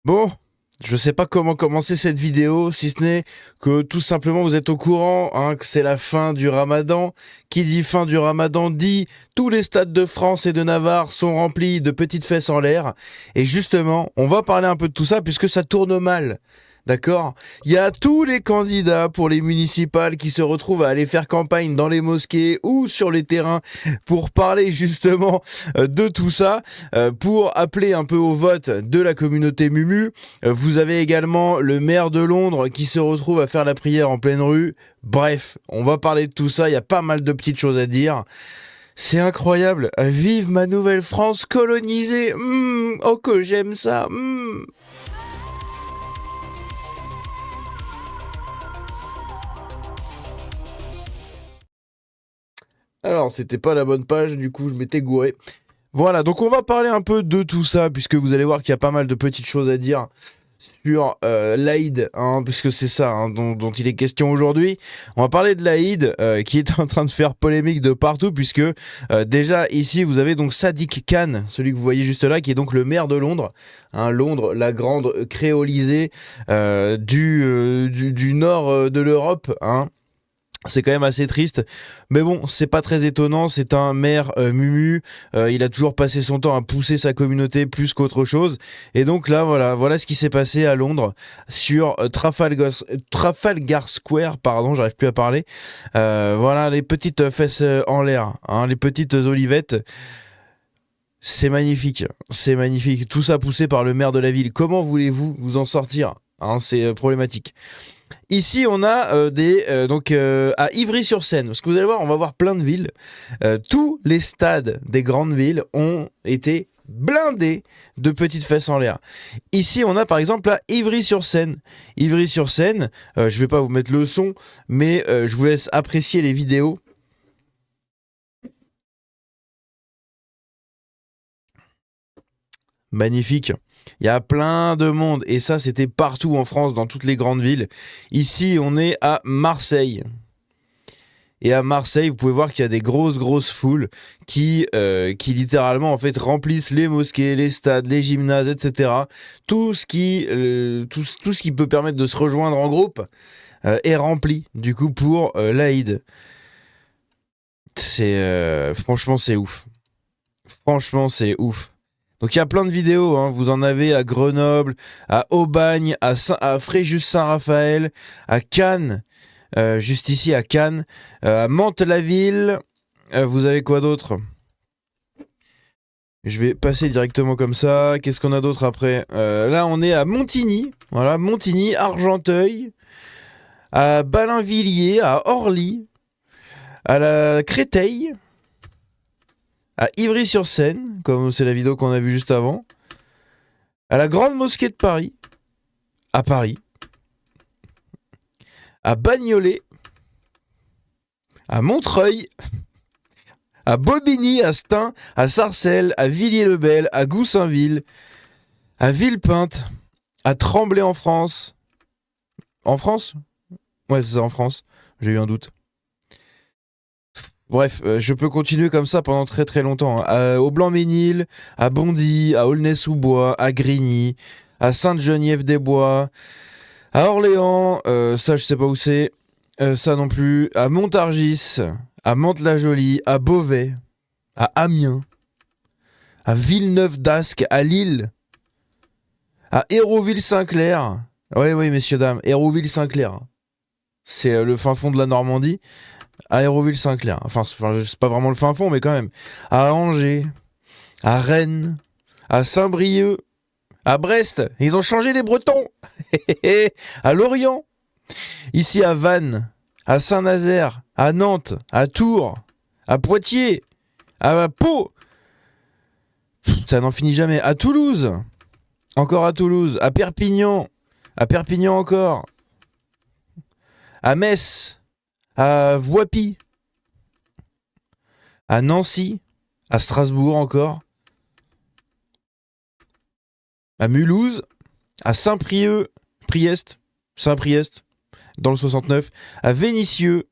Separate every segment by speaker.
Speaker 1: Bon, je sais pas comment commencer cette vidéo, si ce n'est que tout simplement vous êtes au courant hein, que c'est la fin du Ramadan. Qui dit fin du Ramadan dit tous les stades de France et de Navarre sont remplis de petites fesses en l'air. Et justement, on va parler un peu de tout ça puisque ça tourne mal. D'accord. Il y a tous les candidats pour les municipales qui se retrouvent à aller faire campagne dans les mosquées ou sur les terrains pour parler justement de tout ça, pour appeler un peu au vote de la communauté Mumu. Vous avez également le maire de Londres qui se retrouve à faire la prière en pleine rue. Bref, on va parler de tout ça, il y a pas mal de petites choses à dire. C'est incroyable, vive ma nouvelle France colonisée. Oh que j'aime ça. Alors, c'était pas la bonne page, du coup, je m'étais gouré. Voilà, donc on va parler un peu de tout ça, puisque vous allez voir qu'il y a pas mal de petites choses à dire sur l'Aïd, hein, puisque c'est ça hein, dont il est question aujourd'hui. On va parler de l'Aïd, qui est en train de faire polémique de partout, puisque déjà ici vous avez donc Sadiq Khan, celui que vous voyez juste là, qui est donc le maire de Londres. Hein, Londres, la grande créolisée du nord de l'Europe, hein. C'est quand même assez triste, mais bon, c'est pas très étonnant. C'est un maire mumu. Il a toujours passé son temps à pousser sa communauté plus qu'autre chose. Et donc là, voilà ce qui s'est passé à Londres sur Trafalgar Square. Pardon, j'arrive plus à parler. Voilà les petites fesses en l'air, hein, les petites olivettes. C'est magnifique, c'est magnifique. Tout ça poussé par le maire de la ville. Comment voulez-vous vous en sortir hein, c'est problématique. Ici, on a à Ivry-sur-Seine, parce que vous allez voir, on va voir plein de villes. Tous les stades des grandes villes ont été blindés de petites fesses en l'air. Ici, on a par exemple à Ivry-sur-Seine. Ivry-sur-Seine, je vais pas vous mettre le son, mais je vous laisse apprécier les vidéos. Magnifique. Il y a plein de monde, et ça, c'était partout en France, dans toutes les grandes villes. Ici, on est à Marseille. Et à Marseille, vous pouvez voir qu'il y a des grosses foules qui littéralement en fait remplissent les mosquées, les stades, les gymnases, etc. Tout ce qui peut permettre de se rejoindre en groupe est rempli du coup pour l'Aïd. Franchement c'est ouf. Franchement c'est ouf. Donc il y a plein de vidéos, hein. Vous en avez à Grenoble, à Aubagne, à Fréjus-Saint-Raphaël, à Cannes. Juste ici à Cannes, à Mantes-la-Ville. Vous avez quoi d'autre? Je vais passer directement comme ça. Qu'est-ce qu'on a d'autre après? Là, on est à Montigny. Voilà, Montigny, Argenteuil, à Balinvilliers, à Orly, à la Créteil, à Ivry-sur-Seine, comme c'est la vidéo qu'on a vue juste avant, à la Grande Mosquée de Paris, à Paris, à Bagnolet, à Montreuil, à Bobigny, à Stein, à Sarcelles, à Villiers-le-Bel, à Goussainville, à Villepinte, à Tremblay en France. En France? Ouais, c'est ça, en France. J'ai eu un doute. Bref, je peux continuer comme ça pendant très longtemps. Hein. Au Blanc-Ménil, à Bondy, à Aulnay-sous-Bois, à Grigny, à Sainte-Geneviève-des-Bois, à Orléans, ça je sais pas où c'est, ça non plus, à Montargis, à Mantes-la-Jolie, à Beauvais, à Amiens, à Villeneuve-d'Ascq, à Lille, à Hérouville-Saint-Clair. Oui, messieurs, dames, Hérouville-Saint-Clair. C'est le fin fond de la Normandie, à Hérouville-Saint-Clair. Enfin, c'est pas vraiment le fin fond, mais quand même. À Angers, à Rennes, à Saint-Brieuc, à Brest. Ils ont changé les Bretons. À Lorient, ici à Vannes, à Saint-Nazaire, à Nantes, à Tours, à Poitiers, à Pau. Ça n'en finit jamais. À Toulouse, encore à Toulouse, à Perpignan encore, à Metz, à Voipy, à Nancy, à Strasbourg encore, à Mulhouse, à Saint-Priest, dans le 69, à Vénissieux,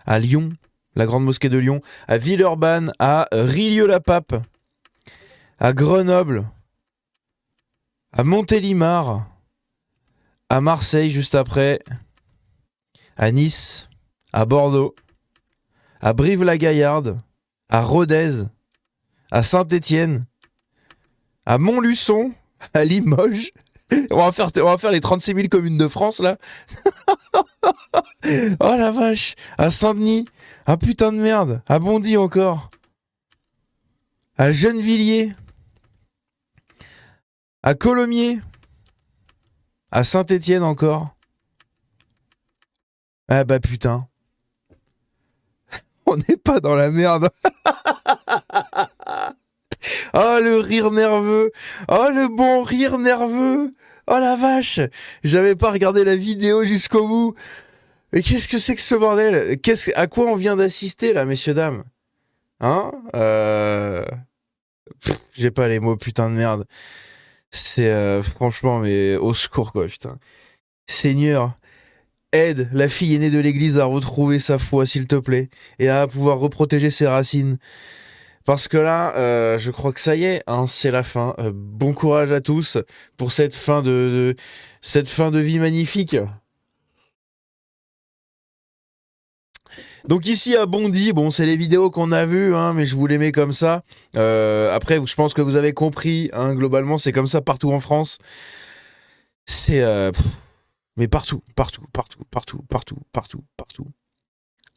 Speaker 1: à Lyon, la grande mosquée de Lyon, à Villeurbanne, à Rilieu-la-Pape, à Grenoble, à Montélimar, à Marseille juste après, à Nice, à Bordeaux, à Brive-la-Gaillarde, à Rodez, à Saint-Étienne, à Montluçon, à Limoges. On va faire les 36 000 communes de France, là. Oh la vache. À Saint-Denis. Ah putain de merde. À Bondy encore. À Gennevilliers. À Colomiers. À Saint-Étienne encore. Ah bah putain. On n'est pas dans la merde. Oh le rire nerveux. Oh le bon rire nerveux. Oh la vache. J'avais pas regardé la vidéo jusqu'au bout. Mais qu'est-ce que c'est que ce bordel? À quoi on vient d'assister là, messieurs, dames? Hein? J'ai pas les mots, putain de merde. C'est franchement, mais au secours quoi, putain. Seigneur, aide la fille aînée de l'église à retrouver sa foi, s'il te plaît, et à pouvoir reprotéger ses racines. Parce que là, je crois que ça y est, hein, c'est la fin. Bon courage à tous pour cette fin cette fin de vie magnifique. Donc ici à Bondy, bon, c'est les vidéos qu'on a vues, hein, mais je vous les mets comme ça. Après, je pense que vous avez compris, hein, globalement, c'est comme ça partout en France. C'est... mais partout.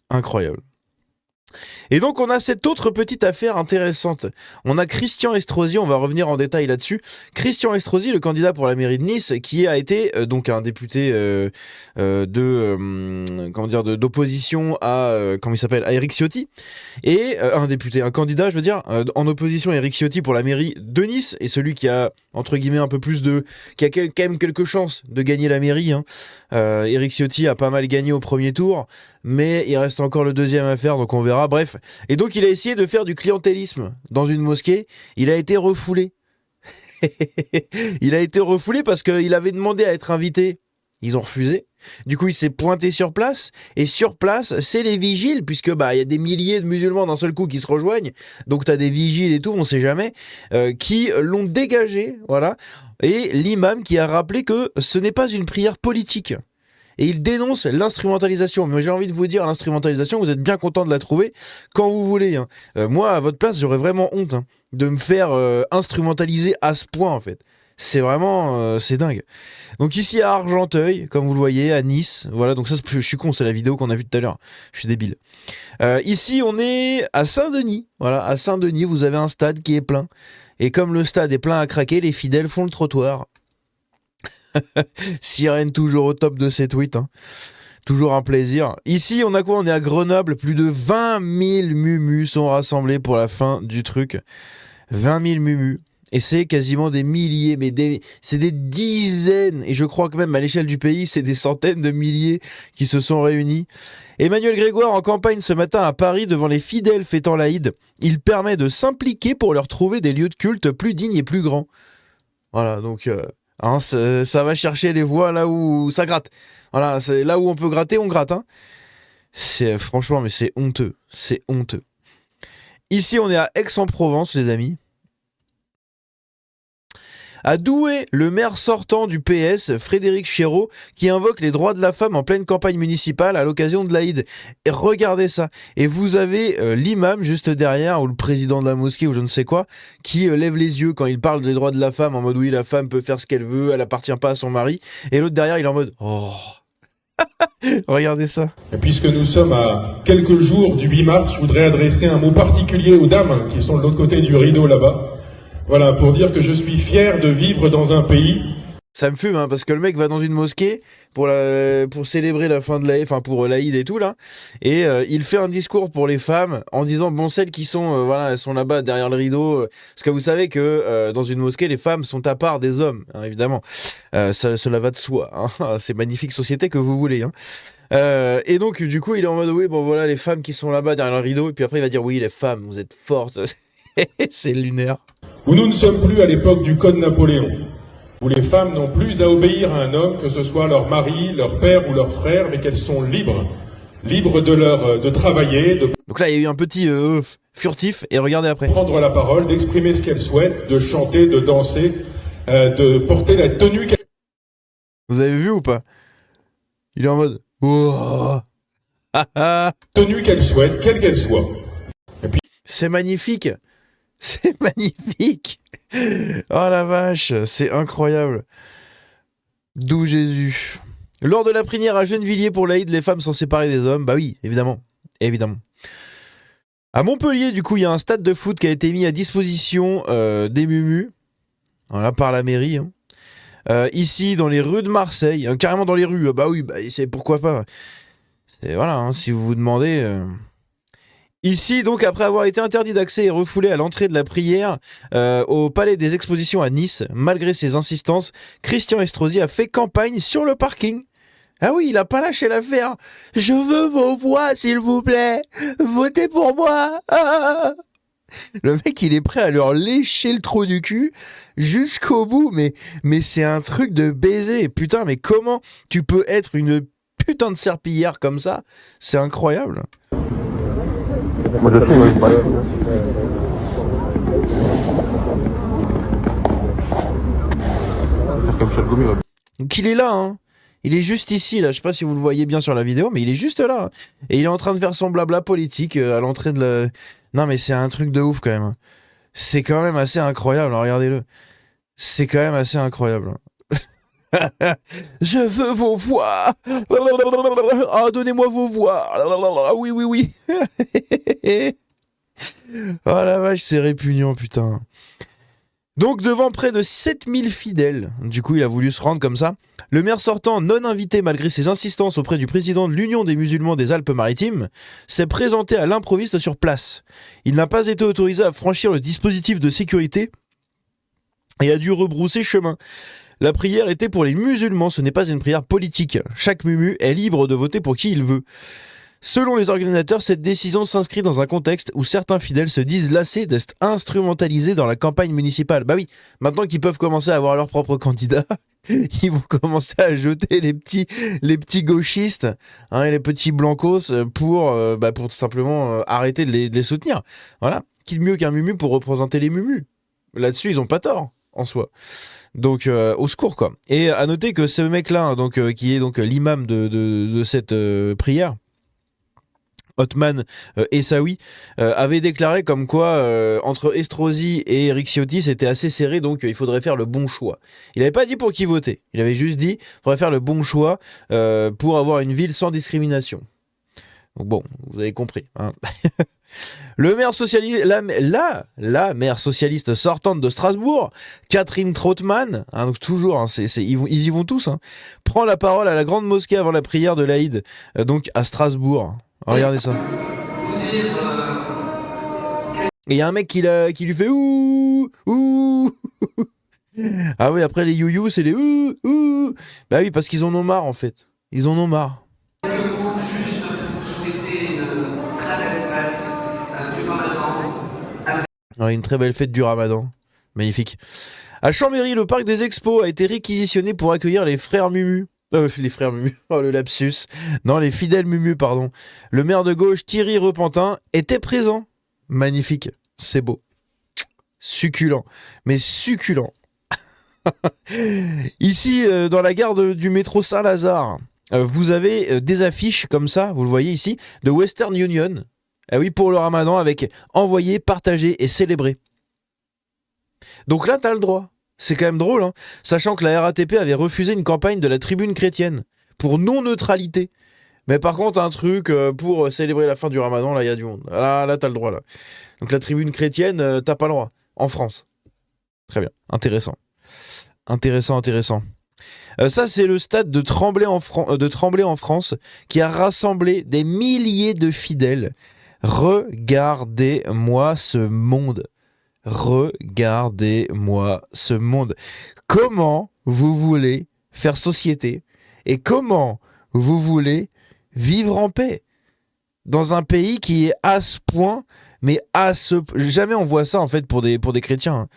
Speaker 1: Incroyable. Et donc on a cette autre petite affaire intéressante. On a Christian Estrosi, on va revenir en détail là-dessus. Christian Estrosi, le candidat pour la mairie de Nice, qui a été donc un député d'opposition à comment il s'appelle, à Éric Ciotti, et un candidat, je veux dire, en opposition à Éric Ciotti pour la mairie de Nice, et celui qui a entre guillemets un peu plus qui a quand même quelques chances de gagner la mairie. Hein. Éric Ciotti a pas mal gagné au premier tour, mais il reste encore le deuxième à faire, donc on verra. Bref. Et donc il a essayé de faire du clientélisme dans une mosquée. Il a été refoulé. Il a été refoulé parce qu'il avait demandé à être invité. Ils ont refusé. Du coup, il s'est pointé sur place. Et sur place, c'est les vigiles, puisque il y a des milliers de musulmans d'un seul coup qui se rejoignent. Donc t'as des vigiles et tout, on sait jamais, qui l'ont dégagé, voilà. Et l'imam qui a rappelé que ce n'est pas une prière politique. Et il dénonce l'instrumentalisation. Mais j'ai envie de vous dire, l'instrumentalisation, vous êtes bien content de la trouver quand vous voulez. Hein. Moi, à votre place, j'aurais vraiment honte de me faire instrumentaliser à ce point, en fait. C'est vraiment... c'est dingue. Donc ici, à Argenteuil, comme vous le voyez, à Nice. Voilà, donc ça, je suis con, c'est la vidéo qu'on a vue tout à l'heure. Je suis débile. Ici, on est à Saint-Denis. Voilà, à Saint-Denis, vous avez un stade qui est plein. Et comme le stade est plein à craquer, les fidèles font le trottoir. Sirène toujours au top de ses tweets. Hein. Toujours un plaisir. Ici, on a quoi? On est à Grenoble. Plus de 20 000 mumus sont rassemblés pour la fin du truc. 20 000 mumus. Et c'est quasiment des milliers, mais c'est des dizaines. Et je crois que même à l'échelle du pays, c'est des centaines de milliers qui se sont réunis. Emmanuel Grégoire en campagne ce matin à Paris devant les fidèles fêtant l'Aïd. Il permet de s'impliquer pour leur trouver des lieux de culte plus dignes et plus grands. Voilà, donc... Hein, ça va chercher les voix là où ça gratte. Voilà, c'est là où on peut gratter, on gratte. Hein. C'est franchement, mais c'est honteux. C'est honteux. Ici, on est à Aix-en-Provence, les amis. À Douai, le maire sortant du PS, Frédéric Chéreau, qui invoque les droits de la femme en pleine campagne municipale à l'occasion de l'Aïd. Et regardez ça. Et vous avez l'imam juste derrière, ou le président de la mosquée, ou je ne sais quoi, qui lève les yeux quand il parle des droits de la femme, en mode oui, la femme peut faire ce qu'elle veut, elle appartient pas à son mari. Et l'autre derrière, il est en mode oh. Regardez ça.
Speaker 2: Et puisque nous sommes à quelques jours du 8 mars, je voudrais adresser un mot particulier aux dames qui sont de l'autre côté du rideau là-bas. Voilà, pour dire que je suis fier de vivre dans un pays...
Speaker 1: Ça me fume, hein, parce que le mec va dans une mosquée pour célébrer la fin de l'Aïd, enfin pour l'Aïd et tout, là, et il fait un discours pour les femmes en disant, bon, celles qui sont, voilà, elles sont là-bas derrière le rideau, parce que vous savez que dans une mosquée, les femmes sont à part des hommes, hein, évidemment. Cela va de soi, hein, c'est magnifique société que vous voulez, hein. Et donc, du coup, il est en mode, oui, bon, voilà, les femmes qui sont là-bas derrière le rideau, et puis après, il va dire, oui, les femmes, vous êtes fortes. C'est lunaire.
Speaker 2: Où nous ne sommes plus à l'époque du Code Napoléon, où les femmes n'ont plus à obéir à un homme, que ce soit leur mari, leur père ou leur frère, mais qu'elles sont libres de travailler, de...
Speaker 1: Donc là, il y a eu un petit furtif, et regardez après.
Speaker 2: Prendre la parole, d'exprimer ce qu'elles souhaitent, de chanter, de danser, de porter la tenue
Speaker 1: Vous avez vu ou pas? Il est en mode... Wow.
Speaker 2: tenue qu'elle souhaite, quelle qu'elle soit.
Speaker 1: C'est magnifique. C'est magnifique. Oh la vache, c'est incroyable. D'où Jésus. Lors de la prière à Gennevilliers pour l'Aïd, les femmes sont séparées des hommes. Bah oui, évidemment. Évidemment. À Montpellier, du coup, il y a un stade de foot qui a été mis à disposition des mumus. Voilà, par la mairie. Hein. Ici, dans les rues de Marseille. Hein, carrément dans les rues. Bah oui, bah, c'est pourquoi pas. C'est, voilà, hein, si vous vous demandez... Ici, donc, après avoir été interdit d'accès et refoulé à l'entrée de la prière au Palais des Expositions à Nice, malgré ses insistances, Christian Estrosi a fait campagne sur le parking. Ah oui, il a pas lâché l'affaire. Je veux vos voix, s'il vous plaît. Votez pour moi. Ah. Le mec, il est prêt à leur lécher le trou du cul jusqu'au bout. Mais c'est un truc de baiser. Putain, mais comment tu peux être une putain de serpillière comme ça? C'est incroyable.
Speaker 3: Moi je suis, oui. Faire comme Charles Goumi,
Speaker 1: Donc il est là, hein. Il est juste ici, là. Je sais pas si vous le voyez bien sur la vidéo, mais il est juste là. Et il est en train de faire son blabla politique à l'entrée de la... Non, mais c'est un truc de ouf, quand même. C'est quand même assez incroyable, hein, regardez-le. C'est quand même assez incroyable. Je veux vos voix. Ah, donnez-moi vos voix. Ah, oui, oui, oui. Oh la vache, c'est répugnant, putain. Donc, devant près de 7000 fidèles, du coup, il a voulu se rendre comme ça. Le maire sortant, non invité malgré ses insistances auprès du président de l'Union des musulmans des Alpes-Maritimes, s'est présenté à l'improviste sur place. Il n'a pas été autorisé à franchir le dispositif de sécurité et a dû rebrousser chemin. La prière était pour les musulmans, ce n'est pas une prière politique. Chaque mumu est libre de voter pour qui il veut. Selon les organisateurs, cette décision s'inscrit dans un contexte où certains fidèles se disent lassés d'être instrumentalisés dans la campagne municipale. Bah oui, maintenant qu'ils peuvent commencer à avoir leur propre candidat, ils vont commencer à jeter les petits gauchistes, hein, et les petits blancos pour tout simplement arrêter de les soutenir. Voilà, qui de mieux qu'un mumu pour représenter les mumus. Là-dessus, ils ont pas tort, en soi. Donc, au secours, quoi. Et à noter que ce mec-là, hein, donc, qui est donc l'imam de cette prière, Othman Essaoui, avait déclaré comme quoi entre Estrosi et Eric Ciotti c'était assez serré, donc il faudrait faire le bon choix. Il n'avait pas dit pour qui voter, il avait juste dit qu'il faudrait faire le bon choix pour avoir une ville sans discrimination. Donc bon, vous avez compris. Hein. Le maire socialiste, la maire socialiste sortante de Strasbourg, Catherine Trautmann, hein, donc toujours, hein, ils y vont tous, hein, prend la parole à la grande mosquée avant la prière de l'Aïd, donc à Strasbourg. Regardez ça. Et il y a un mec qui lui fait ouh ouh. Ah oui, après les you c'est les ouh ouh. Bah oui, parce qu'ils en ont marre en fait. Ils en ont marre.
Speaker 4: Juste pour souhaiter une très belle fête du Ramadan.
Speaker 1: Ouais, une très belle fête du Ramadan. Magnifique. À Chambéry, le parc des Expos a été réquisitionné pour accueillir les frères Mumu. Les frères Mumu, oh le lapsus. Non, les fidèles Mumu, pardon. Le maire de gauche, Thierry Repentin, était présent. Magnifique, c'est beau. Succulent, mais succulent. Ici, dans la gare du métro Saint-Lazare, vous avez des affiches comme ça, vous le voyez ici, de Western Union. Ah oui, pour le Ramadan, avec envoyer, partager et célébrer. Donc là, t'as le droit. C'est quand même drôle, hein, sachant que la RATP avait refusé une campagne de la Tribune chrétienne pour non-neutralité. Mais par contre, un truc pour célébrer la fin du Ramadan, là, il y a du monde. Là, t'as le droit, là. Donc la Tribune chrétienne, t'as pas le droit. En France. Très bien. Intéressant. Intéressant. Ça, c'est le stade de Tremblay en France qui a rassemblé des milliers de fidèles. Regardez-moi ce monde. Regardez-moi ce monde. Comment vous voulez faire société et comment vous voulez vivre en paix dans un pays qui est à ce point, mais jamais on voit ça en fait pour des chrétiens. Hein.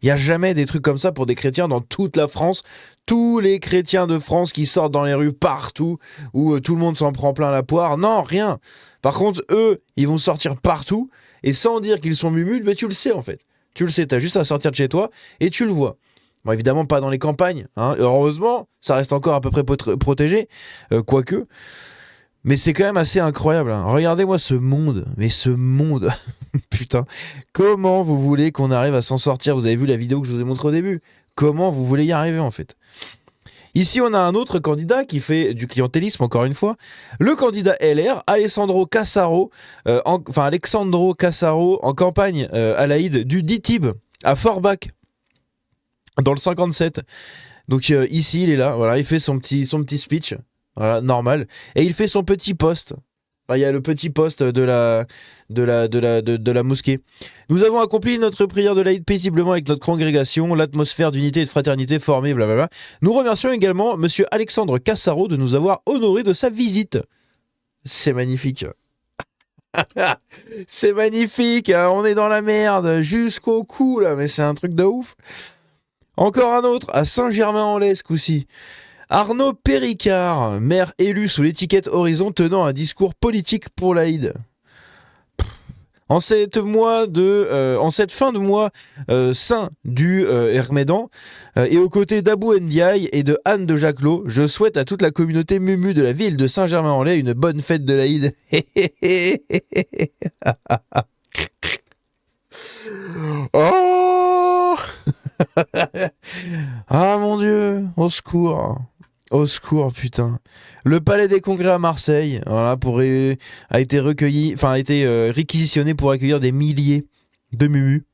Speaker 1: Il n'y a jamais des trucs comme ça pour des chrétiens dans toute la France. Tous les chrétiens de France qui sortent dans les rues partout, où tout le monde s'en prend plein la poire. Non, rien. Par contre, eux, ils vont sortir partout, et sans dire qu'ils sont mumus, mais tu le sais en fait. Tu le sais, t'as juste à sortir de chez toi, et tu le vois. Bon, évidemment, pas dans les campagnes. Hein. Heureusement, ça reste encore à peu près protégé, quoique. Mais c'est quand même assez incroyable. Hein. Regardez-moi ce monde. Mais ce monde. Putain. Comment vous voulez qu'on arrive à s'en sortir? Vous avez vu la vidéo que je vous ai montrée au début. Comment vous voulez y arriver, en fait? Ici, on a un autre candidat qui fait du clientélisme, encore une fois. Le candidat LR, Alessandro Cassaro, en campagne à l'Aïd du DITIB, à Forbach, dans le 57. Donc ici, il est là, voilà, il fait son petit speech, voilà, normal. Et il fait son petit post. Enfin, il y a le petit post de la mosquée. Nous avons accompli notre prière de l'Aïd paisiblement avec notre congrégation, l'atmosphère d'unité et de fraternité formée, blablabla. Nous remercions également monsieur Alexandre Cassaro de nous avoir honorés de sa visite. C'est magnifique. C'est magnifique, hein, on est dans la merde jusqu'au cou là, mais c'est un truc de ouf. Encore un autre, à Saint-Germain-en-Laye ce coup-ci. Arnaud Péricard, maire élu sous l'étiquette Horizon, tenant un discours politique pour l'Aïd. En cette fin de mois saint du Hermédan, et aux côtés d'Abou Ndiaye et de Anne de Jacquelot, je souhaite à toute la communauté mumu de la ville de Saint-Germain-en-Laye une bonne fête de l'Aïd. Oh ah mon Dieu, au secours. Au secours, putain. Le Palais des Congrès à Marseille, voilà, a été réquisitionné pour accueillir des milliers de mumus.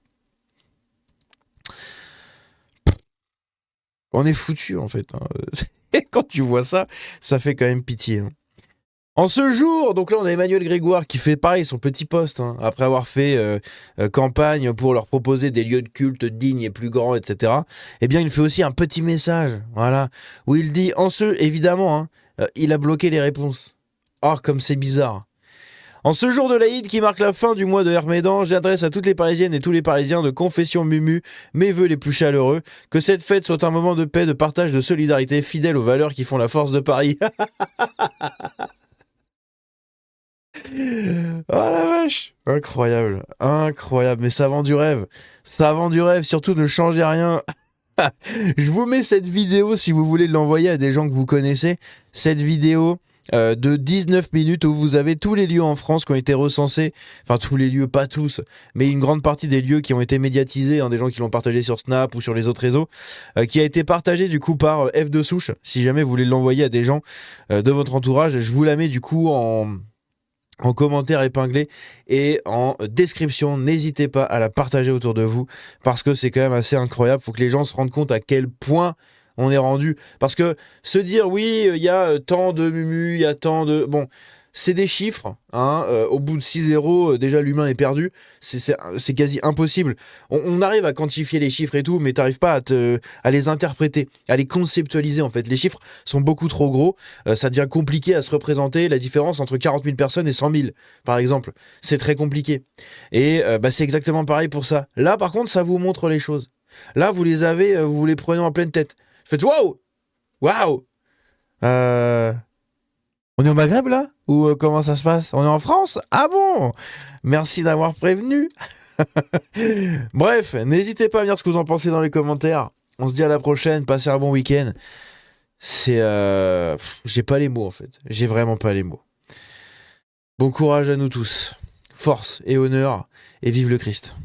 Speaker 1: On est foutu en fait. Hein. Et quand tu vois ça, ça fait quand même pitié. Hein. En ce jour, donc là on a Emmanuel Grégoire qui fait pareil son petit poste, hein, après avoir fait campagne pour leur proposer des lieux de culte dignes et plus grands, etc. Eh bien il fait aussi un petit message, voilà, où il dit, évidemment, hein, il a bloqué les réponses. Oh comme c'est bizarre. En ce jour de l'Aïd qui marque la fin du mois de Hermédan, j'adresse à toutes les Parisiennes et tous les Parisiens de confession mumu mes vœux les plus chaleureux, que cette fête soit un moment de paix, de partage, de solidarité, fidèle aux valeurs qui font la force de Paris. Oh la vache, incroyable, incroyable, mais ça vend du rêve, surtout ne changez rien. Je vous mets cette vidéo si vous voulez l'envoyer à des gens que vous connaissez, cette vidéo de 19 minutes où vous avez tous les lieux en France qui ont été recensés, enfin tous les lieux, pas tous, mais une grande partie des lieux qui ont été médiatisés, hein, des gens qui l'ont partagé sur Snap ou sur les autres réseaux, qui a été partagé du coup par F de Souche, si jamais vous voulez l'envoyer à des gens de votre entourage, je vous la mets du coup en commentaire épinglé et en description. N'hésitez pas à la partager autour de vous parce que c'est quand même assez incroyable. Faut que les gens se rendent compte à quel point on est rendu. Parce que se dire oui, il y a tant de mumus, il y a tant de... Bon, c'est des chiffres. Hein, au bout de 6-0, déjà l'humain est perdu. C'est quasi impossible. On arrive à quantifier les chiffres et tout, mais t'arrives pas à les interpréter, à les conceptualiser en fait. Les chiffres sont beaucoup trop gros. Ça devient compliqué à se représenter la différence entre 40 000 personnes et 100 000, par exemple. C'est très compliqué. Et c'est exactement pareil pour ça. Là, par contre, ça vous montre les choses. Là, vous les avez, vous les prenez en pleine tête. Faites waouh! Waouh! On est au Maghreb là? Ou comment ça se passe? On est en France? Ah bon? Merci d'avoir prévenu. Bref, n'hésitez pas à me dire ce que vous en pensez dans les commentaires. On se dit à la prochaine, passez un bon week-end. J'ai pas les mots en fait. J'ai vraiment pas les mots. Bon courage à nous tous. Force et honneur et vive le Christ.